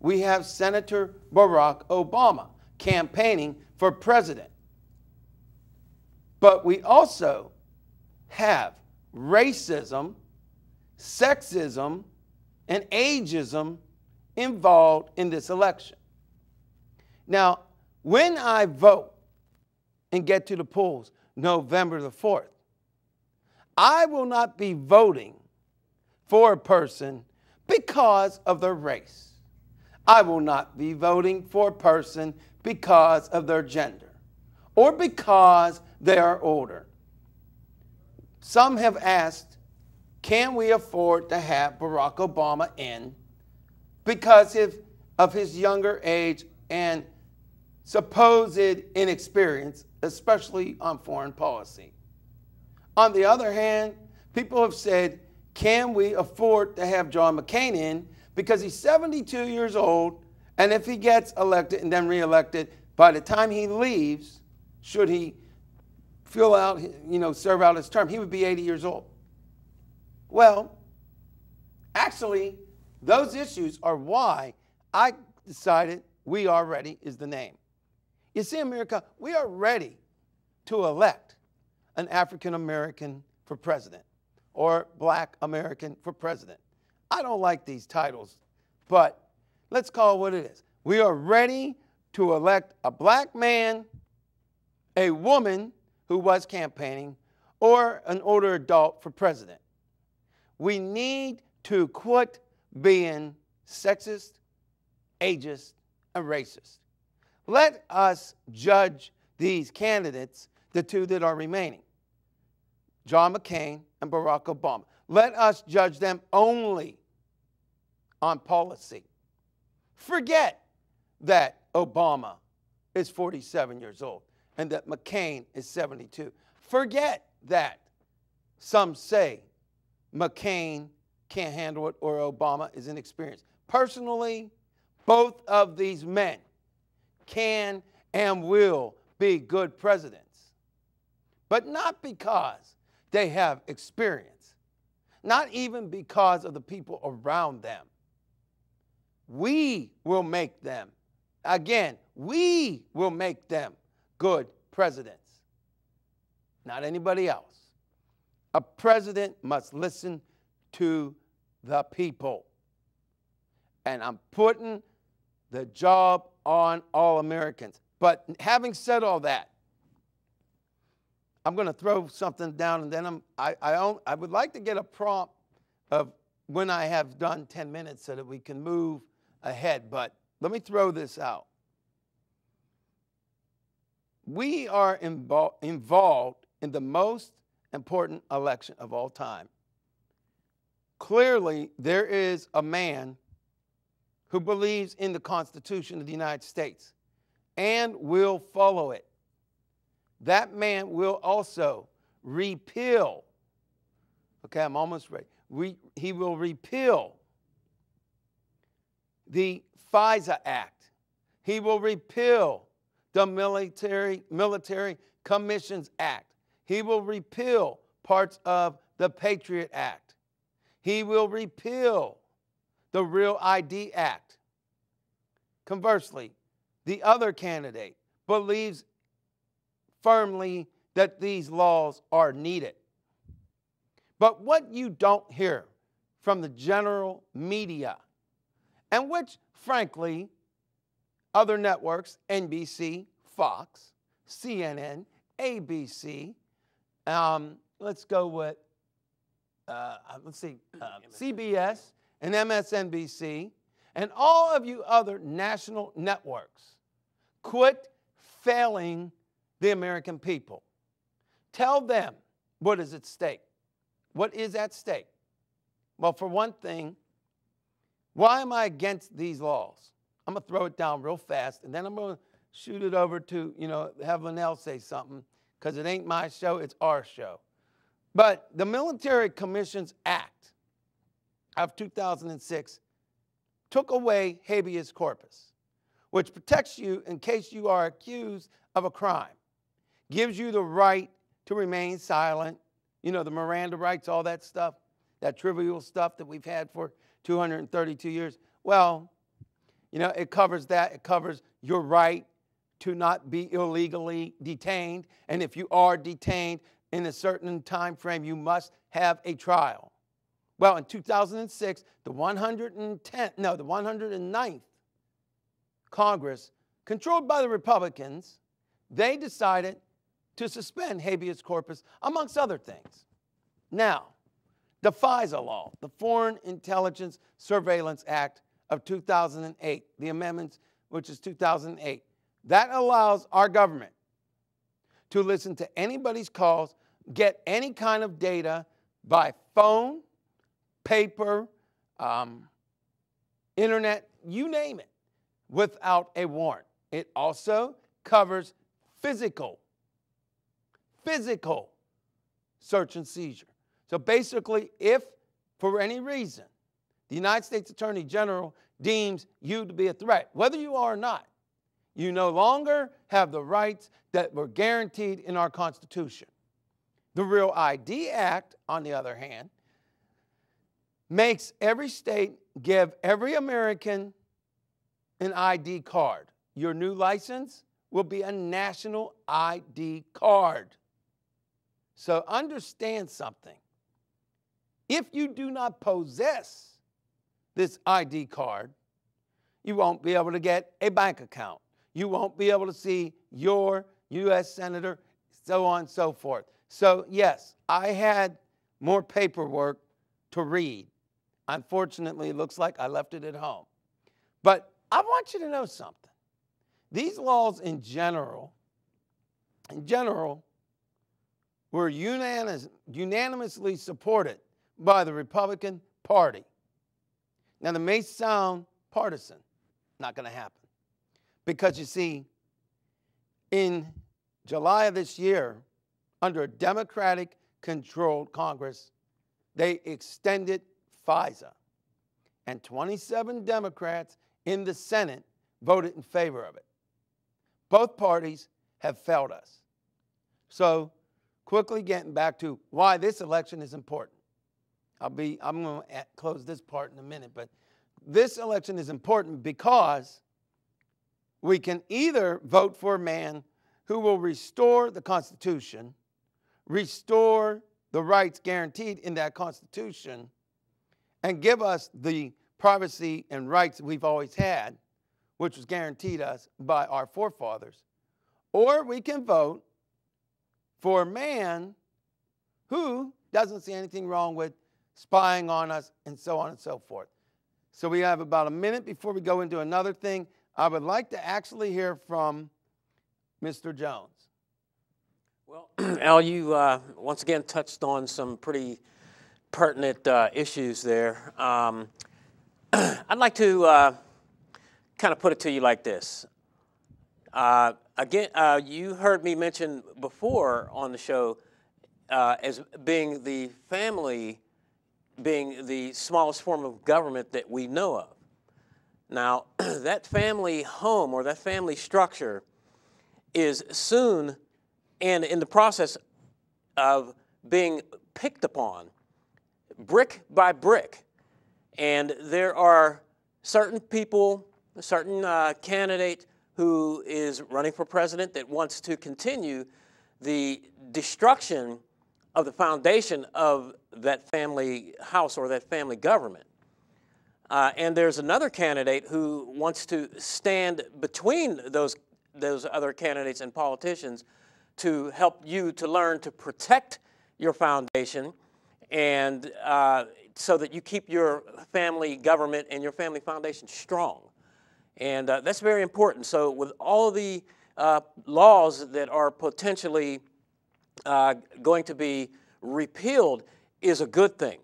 we have Senator Barack Obama campaigning for president. But we also have racism, sexism, and ageism involved in this election. Now, when I vote and get to the polls November the 4th, I will not be voting for a person because of their race. I will not be voting for a person because of their gender or because they are older. Some have asked, can we afford to have Barack Obama in because of his younger age and supposed inexperience, especially on foreign policy? On the other hand, people have said, can we afford to have John McCain in because he's 72 years old, and if he gets elected and then reelected, by the time he leaves, should he fill out, serve out his term, he would be 80 years old. Well, actually, those issues are why I decided We Are Ready is the name. You see, America, we are ready to elect an African American for president or Black American for president. I don't like these titles, but let's call it what it is. We are ready to elect a black man, a woman who was campaigning, or an older adult for president. We need to quit being sexist, ageist, and racist. Let us judge these candidates, the two that are remaining, John McCain and Barack Obama. Let us judge them only on policy. Forget that Obama is 47 years old and that McCain is 72. Forget that some say McCain can't handle it or Obama is inexperienced. Personally, both of these men can and will be good presidents, but not because they have experience, not even because of the people around them. We will make them, again, we will make them good presidents, not anybody else. A president must listen to the people. And I'm putting the job on all Americans. But having said all that, I'm going to throw something down, and then I would like to get a prompt of when I have done 10 minutes so that we can move ahead. But let me throw this out. We are involved in the most important election of all time. Clearly, there is a man who believes in the Constitution of the United States and will follow it. That man will also repeal, okay, I'm almost ready. He will repeal the FISA Act. He will repeal the Military Commissions Act. He will repeal parts of the Patriot Act. He will repeal the Real ID Act. Conversely, the other candidate believes firmly that these laws are needed. But what you don't hear from the general media, and which, frankly, other networks, NBC, Fox, CNN, ABC, let's go with, CBS and MSNBC, and all of you other national networks, quit failing the American people. Tell them what is at stake. What is at stake? Well, for one thing, why am I against these laws? I'm going to throw it down real fast, and then I'm going to shoot it over to, have Lenell say something, because it ain't my show, it's our show. But the Military Commissions Act of 2006 took away habeas corpus, which protects you in case you are accused of a crime, gives you the right to remain silent, the Miranda rights, all that stuff, that trivial stuff that we've had for 232 years. Well, You know, it covers that. It covers your right to not be illegally detained. And if you are detained in a certain time frame, you must have a trial. Well, in 2006, the 109th Congress, controlled by the Republicans, they decided to suspend habeas corpus, amongst other things. Now, the FISA law, the Foreign Intelligence Surveillance Act of 2008, the amendments, which is 2008, that allows our government to listen to anybody's calls, get any kind of data by phone, paper, internet, you name it, without a warrant. It also covers physical search and seizure. So basically, if for any reason the United States Attorney General deems you to be a threat, whether you are or not, you no longer have the rights that were guaranteed in our Constitution. The Real ID Act, on the other hand, makes every state give every American an ID card. Your new license will be a national ID card. So understand something. If you do not possess this ID card, you won't be able to get a bank account. You won't be able to see your U.S. Senator, so on and so forth. So yes, I had more paperwork to read. Unfortunately, it looks like I left it at home. But I want you to know something. These laws in general were unanimously supported by the Republican Party. Now, that may sound partisan. Not going to happen. Because you see, in July of this year, under a Democratic-controlled Congress, they extended FISA. And 27 Democrats in the Senate voted in favor of it. Both parties have failed us. So, quickly getting back to why this election is important. I'm going to close this part in a minute, but this election is important because we can either vote for a man who will restore the Constitution, restore the rights guaranteed in that Constitution, and give us the privacy and rights we've always had, which was guaranteed us by our forefathers, or we can vote for a man who doesn't see anything wrong with spying on us and so on and so forth. So we have about a minute before we go into another thing. I would like to actually hear from Mr. Jones. Well, Al, you once again touched on some pretty pertinent issues there. I'd like to kind of put it to you like this. Again, you heard me mention before on the show as being the family being the smallest form of government that we know of. Now, that family home or that family structure is soon and in the process of being picked upon brick by brick. And there are certain people, a certain candidate who is running for president that wants to continue the destruction of the foundation of that family house or that family government. And there's another candidate who wants to stand between those other candidates and politicians to help you to learn to protect your foundation and so that you keep your family government and your family foundation strong. And that's very important. So with all of the laws that are potentially going to be repealed is a good thing.